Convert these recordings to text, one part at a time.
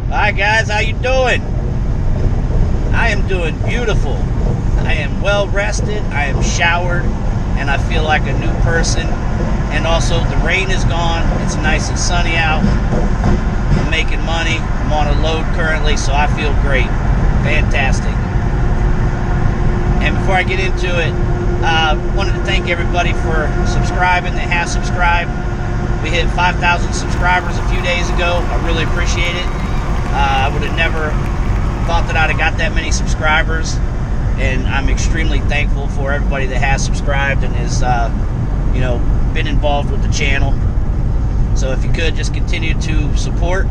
Hi guys, how you doing? I am doing beautiful. I am well rested, I am showered, and I feel like a new person. And also the rain is gone, it's nice and sunny out. I'm making money, I'm on a load currently, so I feel great. Fantastic. And before I get into it, I wanted to thank everybody for subscribing that has subscribed. We hit 5,000 subscribers a few days ago. I really appreciate it. I would have never thought that I'd have got that many subscribers, and I'm extremely thankful for everybody that has subscribed and has, been involved with the channel. So if you could, just continue to support.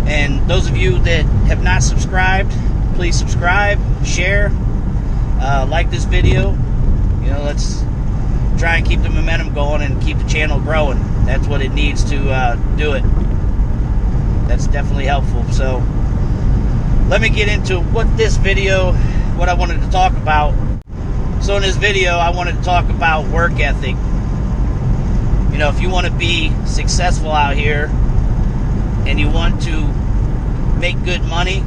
And those of you that have not subscribed, please subscribe, share, like this video. Let's try and keep the momentum going and keep the channel growing. That's what it needs to do it. That's definitely helpful. So let me get into what I wanted to talk about. So in this video, I wanted to talk about work ethic. If you want to be successful out here and you want to make good money,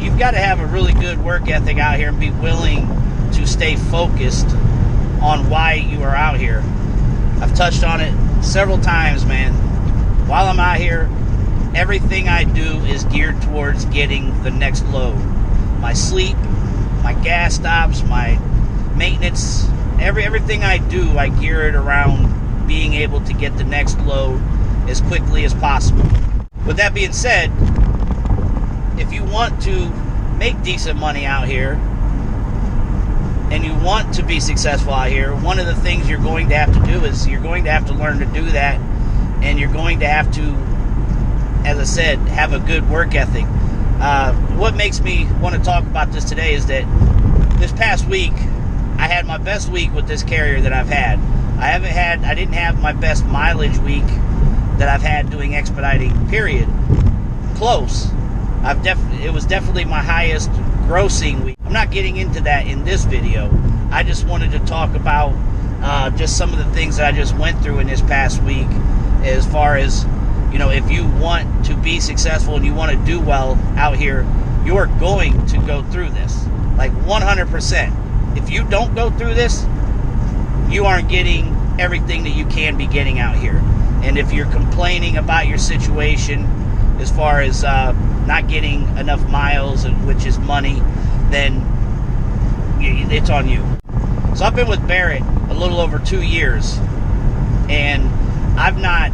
you've got to have a really good work ethic out here and be willing to stay focused on why you are out here. I've touched on it several times, man. While I'm out here, everything I do is geared towards getting the next load. My sleep, my gas stops, my maintenance, everything I do, I gear it around being able to get the next load as quickly as possible. With that being said, if you want to make decent money out here and you want to be successful out here, one of the things you're going to have to do is you're going to have to learn to do that, and you're going to have to, as I said, have a good work ethic. What makes me want to talk about this today is that this past week, I had my best week with this carrier that I've had. I didn't have my best mileage week that I've had doing expediting, period. Close. It was definitely my highest grossing week. I'm not getting into that in this video. I just wanted to talk about just some of the things that I just went through in this past week, as far as, if you want to be successful and you want to do well out here, you're going to go through this. Like 100%. If you don't go through this, you aren't getting everything that you can be getting out here. And if you're complaining about your situation as far as not getting enough miles, which is money, then it's on you. So I've been with Barrett a little over 2 years, and I've not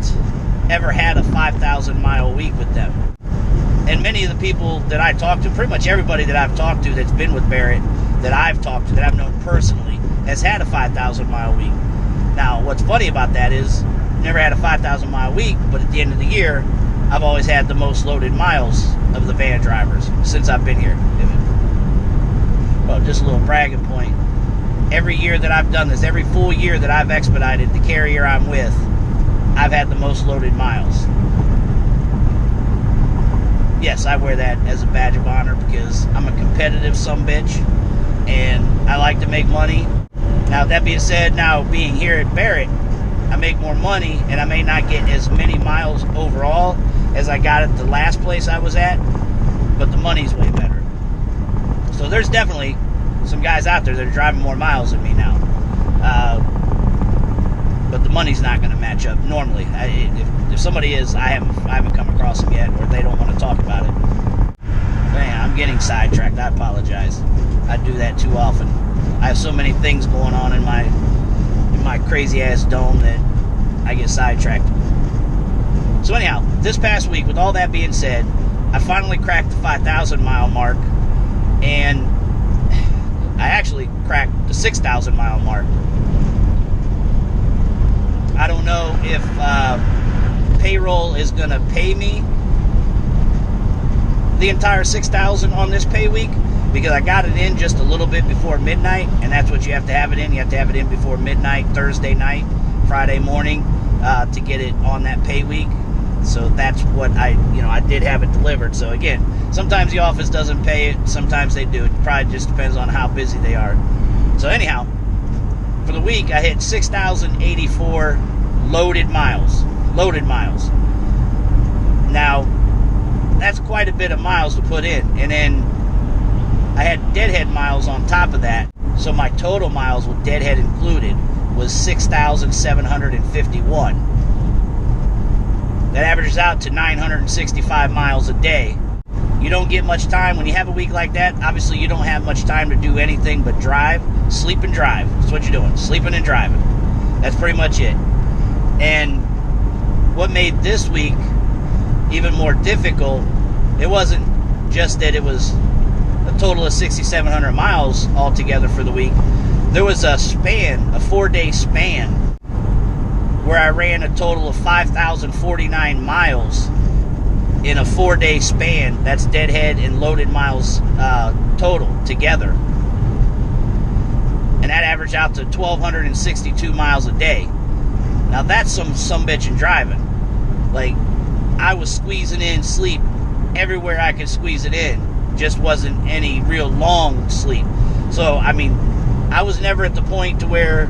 ever had a 5,000 mile week with them. And many of the people that I talk to, pretty much everybody that I've talked to that's been with Barrett, that I've talked to, that I've known personally, has had a 5,000 mile week. Now, what's funny about that is, I've never had a 5,000 mile week, but at the end of the year, I've always had the most loaded miles of the van drivers since I've been here. Well, just a little bragging point. Every year that I've done this, every full year that I've expedited the carrier I'm with, I've had the most loaded miles. Yes, I wear that as a badge of honor because I'm a competitive sumbitch and I like to make money. Now, that being said, now being here at Barrett, I make more money and I may not get as many miles overall as I got at the last place I was at, but the money's way better. So there's definitely some guys out there that are driving more miles than me now. But the money's not going to match up normally. If somebody is, I haven't come across them yet, or they don't want to talk about it. Man, I'm getting sidetracked. I apologize. I do that too often. I have so many things going on in my crazy ass dome that I get sidetracked. So anyhow, this past week, with all that being said, I finally cracked the 5,000 mile mark, and I actually cracked the 6,000 mile mark. I don't know if payroll is going to pay me the entire 6,000 on this pay week, because I got it in just a little bit before midnight, and that's what you have to have it in. You have to have it in before midnight, Thursday night, Friday morning, to get it on that pay week. So that's what I did have it delivered. So again, sometimes the office doesn't pay it, sometimes they do. It probably just depends on how busy they are. So anyhow, for the week, I hit 6,084 loaded miles. Now, bit of miles to put in. And then I had deadhead miles on top of that. So my total miles with deadhead included was 6,751. That averages out to 965 miles a day. You don't get much time. When you have a week like that, obviously you don't have much time to do anything but drive, sleep, and drive. That's what you're doing, sleeping and driving. That's pretty much it. And what made this week even more difficult, it wasn't just that it was a total of 6,700 miles altogether for the week. There was a span, a 4-day span, where I ran a total of 5,049 miles in a 4-day span. That's deadhead and loaded miles total together. And that averaged out to 1,262 miles a day. Now that's some bitchin' driving. Like, I was squeezing in sleep everywhere I could squeeze it in. Just wasn't any real long sleep. So, I mean, I was never at the point to where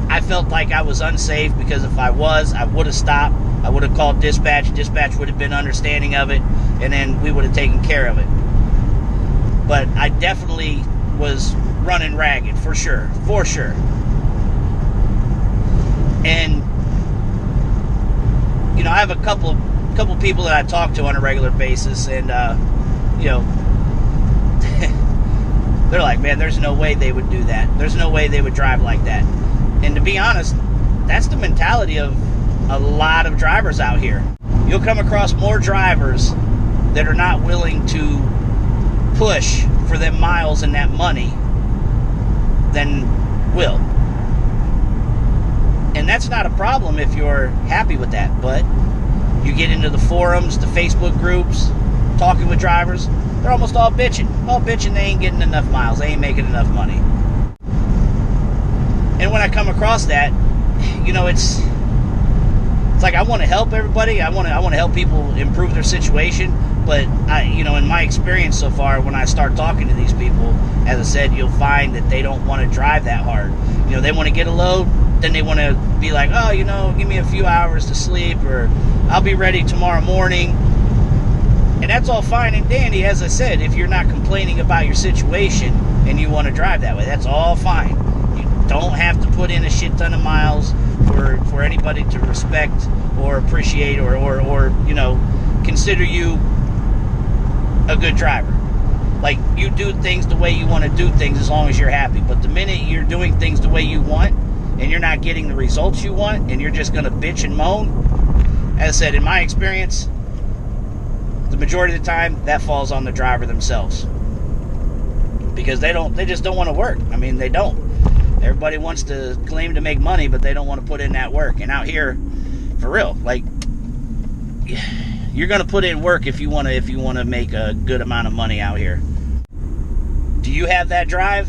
I felt like I was unsafe, because if I was, I would have stopped. I would have called dispatch. Dispatch would have been understanding of it, and then we would have taken care of it. But I definitely was running ragged, for sure. For sure. And, you know, I have a couple people that I talk to on a regular basis, and, you know, they're like, man, there's no way they would do that. There's no way they would drive like that. And to be honest, that's the mentality of a lot of drivers out here. You'll come across more drivers that are not willing to push for them miles and that money than will. And that's not a problem if you're happy with that. But you get into the forums, the Facebook groups, talking with drivers, they're almost all bitching. All bitching they ain't getting enough miles. They ain't making enough money. And when I come across that, you know, it's like I want to help everybody. I want to help people improve their situation. But you know, in my experience so far, when I start talking to these people, as I said, you'll find that they don't want to drive that hard. You know, they want to get a load, then they want to be like, oh, you know, give me a few hours to sleep, or I'll be ready tomorrow morning. And that's all fine and dandy, as I said, if you're not complaining about your situation and you want to drive that way. That's all fine. You don't have to put in a shit ton of miles for anybody to respect or appreciate or you know, consider you a good driver. Like, you do things the way you want to do things as long as you're happy. But the minute you're doing things the way you want and you're not getting the results you want and you're just going to bitch and moan, as I said, in my experience, the majority of the time, that falls on the driver themselves. Because they just don't want to work. I mean, they don't. Everybody wants to claim to make money, but they don't want to put in that work. And out here, for real, like, you're going to put in work if you want to make a good amount of money out here. Do you have that drive?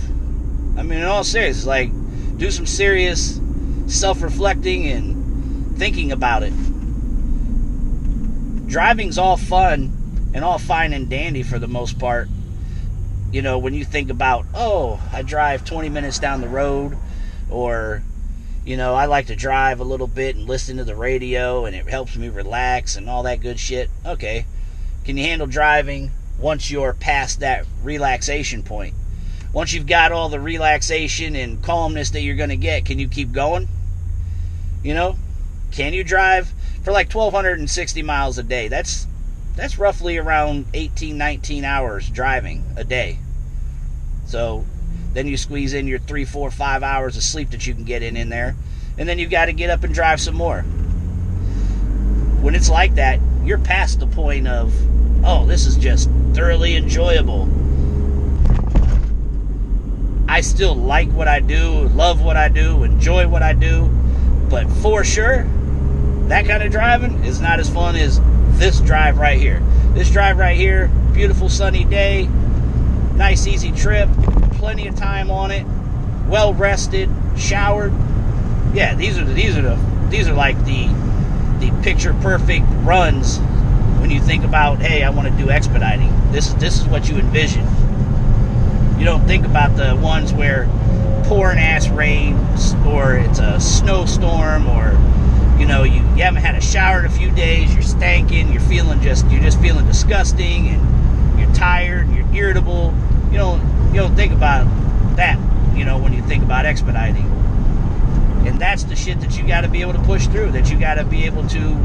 I mean, in all seriousness, like, do some serious self-reflecting and thinking about it. Driving's all fun and all fine and dandy for the most part. You know, when you think about, oh, I drive 20 minutes down the road, or, you know, I like to drive a little bit and listen to the radio and it helps me relax and all that good shit. Okay. Can you handle driving once you're past that relaxation point? Once you've got all the relaxation and calmness that you're going to get, can you keep going? You know? Can you drive for like 1,260 miles a day? That's roughly around 18, 19 hours driving a day. So then you squeeze in your 3, 4, 5 hours of sleep that you can get in there. And then you've got to get up and drive some more. When it's like that, you're past the point of, oh, this is just thoroughly enjoyable. I still like what I do, love what I do, enjoy what I do. But for sure, that kind of driving is not as fun as this drive right here. This drive right here, beautiful sunny day, nice easy trip, plenty of time on it, well rested, showered. Yeah, these are like the picture perfect runs when you think about, hey, I want to do expediting. This is what you envision. You don't think about the ones where pouring ass rain, or it's a snowstorm, or you haven't had a shower in a few days, you're stanking, you're just feeling disgusting, and you're tired, and you're irritable. You don't think about that, when you think about expediting. And that's the shit that you got to be able to push through, that you got to be able to,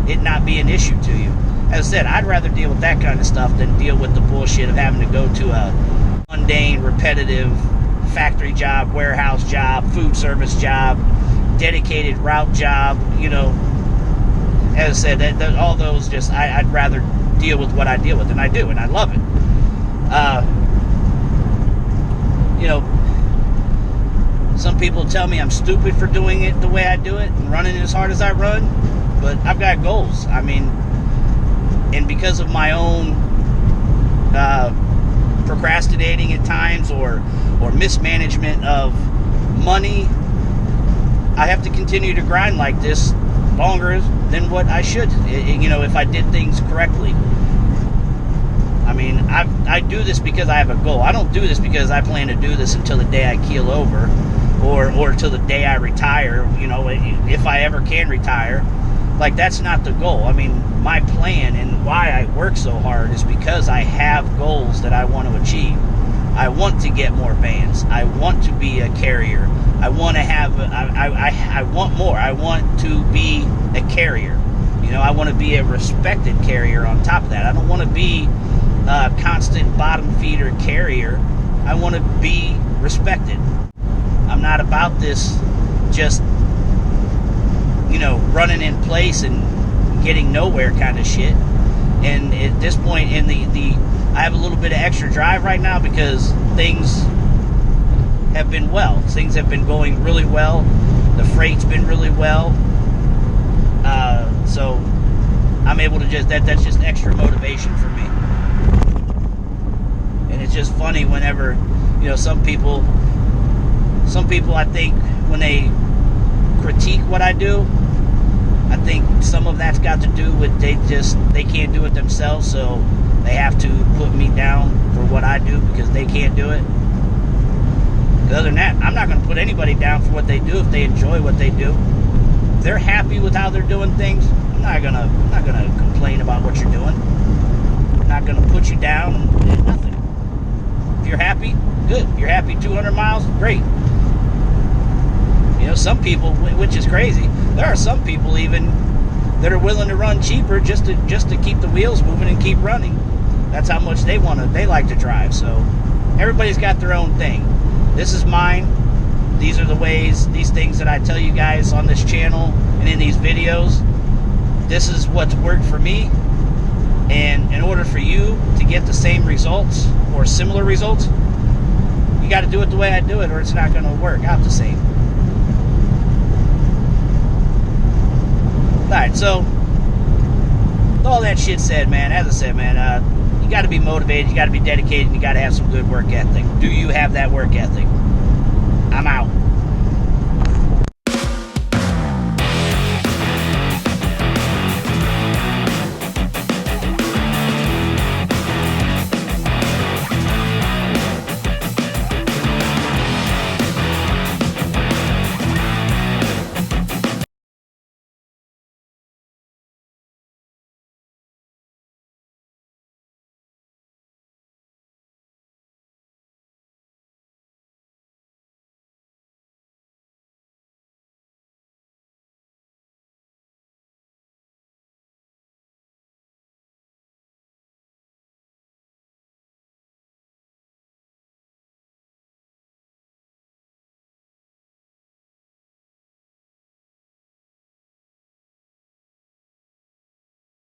it not be an issue to you. As I said, I'd rather deal with that kind of stuff than deal with the bullshit of having to go to a mundane, repetitive factory job, warehouse job, food service job, dedicated route job. As I said, all those I'd rather deal with what I deal with, and I do, and I love it. Some people tell me I'm stupid for doing it the way I do it and running as hard as I run, but I've got goals. I mean, and because of my own procrastinating at times or mismanagement of money, I have to continue to grind like this longer than what I should, if I did things correctly. I mean, I do this because I have a goal. I don't do this because I plan to do this until the day I keel over or till the day I retire, if I ever can retire. Like, that's not the goal. I mean, my plan and why I work so hard is because I have goals that I want to achieve. I want to get more vans. I want to be a carrier. I want to have, I want more. I want to be a carrier. I want to be a respected carrier on top of that. I don't want to be a constant bottom feeder carrier. I want to be respected. I'm not about this just, running in place and getting nowhere kind of shit. And at this point in I have a little bit of extra drive right now because things have been well. Things have been going really well. The freight's been really well. So I'm able to that's just extra motivation for me. And it's just funny whenever, some people I think when they critique what I do, I think some of that's got to do with they can't do it themselves, so they have to put me down for what I do because they can't do it. Other than that, I'm not going to put anybody down for what they do if they enjoy what they do. If they're happy with how they're doing things, I'm not gonna complain about what you're doing. I'm not gonna put you down and nothing. If you're happy, good. You're happy 200 miles, great. Some people, which is crazy, there are some people even that are willing to run cheaper just to keep the wheels moving and keep running. That's how much they like to drive. So everybody's got their own thing. This is mine. These are the ways, these things that I tell you guys on this channel and in these videos. This is what's worked for me. And in order for you to get the same results or similar results, you got to do it the way I do it, or it's not going to work out the same. Alright, so with all that shit said, man, as I said, man, you got to be motivated, you got to be dedicated, and you got to have some good work ethic. Do you have that work ethic? I'm out.